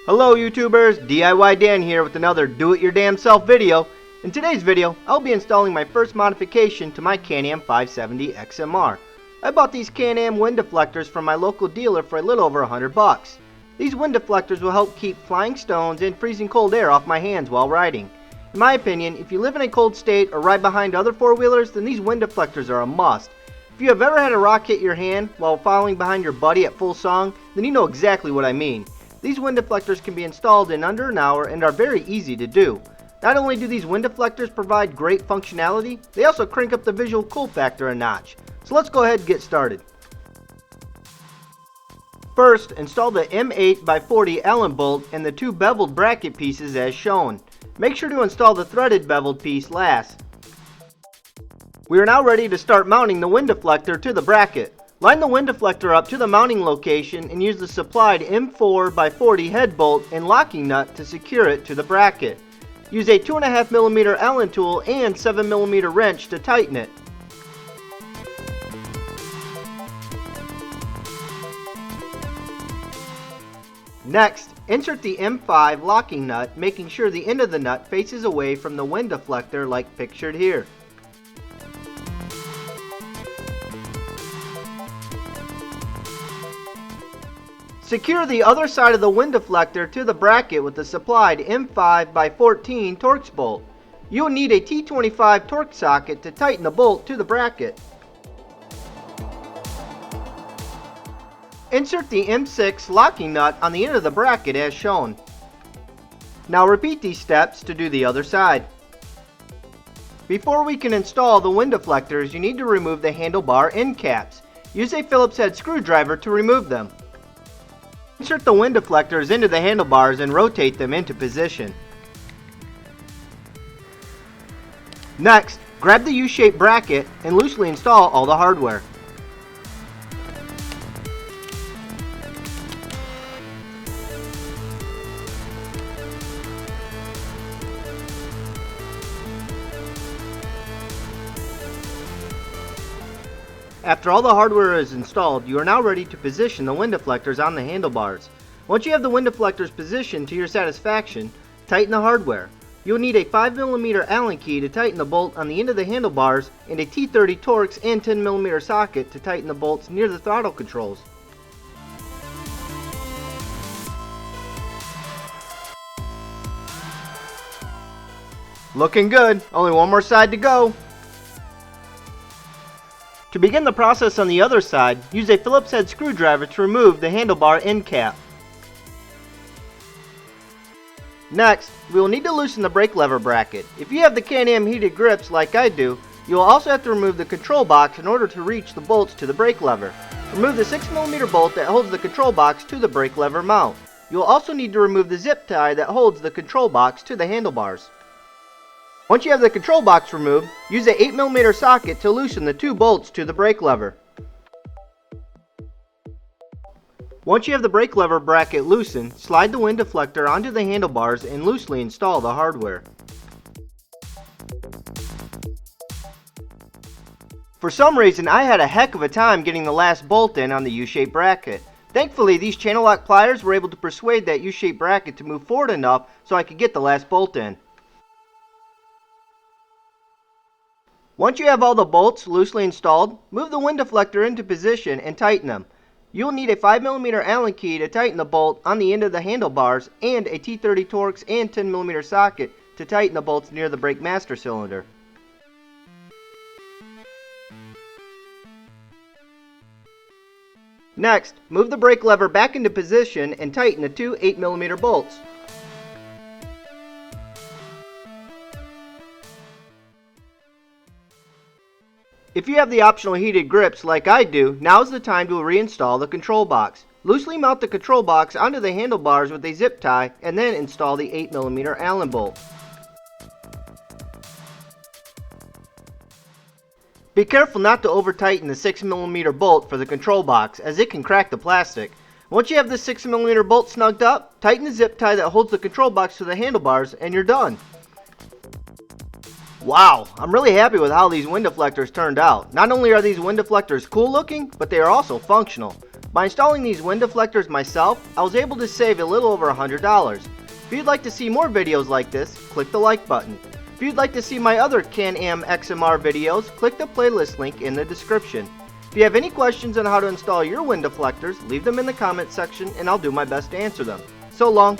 Hello YouTubers, DIYDan here with another do-it-your-damn-self video. In today's video, I'll be installing my first modification to my Can-Am 570 XMR. I bought these Can-Am wind deflectors from my local dealer for a little over $100. These wind deflectors will help keep flying stones and freezing cold air off my hands while riding. In my opinion, if you live in a cold state or ride behind other four-wheelers, then these wind deflectors are a must. If you have ever had a rock hit your hand while following behind your buddy at full song, then you know exactly what I mean. These wind deflectors can be installed in under an hour and are very easy to do. Not only do these wind deflectors provide great functionality, they also crank up the visual cool factor a notch. So let's go ahead and get started. First, install the M8x40 Allen bolt and the two beveled bracket pieces as shown. Make sure to install the threaded beveled piece last. We are now ready to start mounting the wind deflector to the bracket. Line the wind deflector up to the mounting location and use the supplied M4x40 head bolt and locking nut to secure it to the bracket. Use a 2.5mm Allen tool and 7mm wrench to tighten it. Next, insert the M5 locking nut, making sure the end of the nut faces away from the wind deflector like pictured here. Secure the other side of the wind deflector to the bracket with the supplied M5x14 Torx bolt. You will need a T25 Torx socket to tighten the bolt to the bracket. Insert the M6 locking nut on the end of the bracket as shown. Now repeat these steps to do the other side. Before we can install the wind deflectors, you need to remove the handlebar end caps. Use a Phillips head screwdriver to remove them. Insert the wind deflectors into the handlebars and rotate them into position. Next, grab the U-shaped bracket and loosely install all the hardware. After all the hardware is installed, you are now ready to position the wind deflectors on the handlebars. Once you have the wind deflectors positioned to your satisfaction, tighten the hardware. You will need a 5mm Allen key to tighten the bolt on the end of the handlebars and a T30 Torx and 10mm socket to tighten the bolts near the throttle controls. Looking good, only one more side to go. To begin the process on the other side, use a Phillips head screwdriver to remove the handlebar end cap. Next, we will need to loosen the brake lever bracket. If you have the Can-Am heated grips like I do, you will also have to remove the control box in order to reach the bolts to the brake lever. Remove the 6mm bolt that holds the control box to the brake lever mount. You will also need to remove the zip tie that holds the control box to the handlebars. Once you have the control box removed, use a 8mm socket to loosen the two bolts to the brake lever. Once you have the brake lever bracket loosened, slide the wind deflector onto the handlebars and loosely install the hardware. For some reason, I had a heck of a time getting the last bolt in on the U-shaped bracket. Thankfully, these channel lock pliers were able to persuade that U-shaped bracket to move forward enough so I could get the last bolt in. Once you have all the bolts loosely installed, move the wind deflector into position and tighten them. You will need a 5mm Allen key to tighten the bolt on the end of the handlebars and a T30 Torx and 10mm socket to tighten the bolts near the brake master cylinder. Next, move the brake lever back into position and tighten the two 8mm bolts. If you have the optional heated grips like I do, now is the time to reinstall the control box. Loosely mount the control box onto the handlebars with a zip tie and then install the 8mm Allen bolt. Be careful not to over tighten the 6mm bolt for the control box as it can crack the plastic. Once you have the 6mm bolt snugged up, tighten the zip tie that holds the control box to the handlebars and you're done. Wow, I'm really happy with how these wind deflectors turned out. Not only are these wind deflectors cool looking, but they are also functional. By installing these wind deflectors myself, I was able to save a little over $100. If you'd like to see more videos like this, click the like button. If you'd like to see my other Can-Am XMR videos, click the playlist link in the description. If you have any questions on how to install your wind deflectors, leave them in the comment section and I'll do my best to answer them. So long.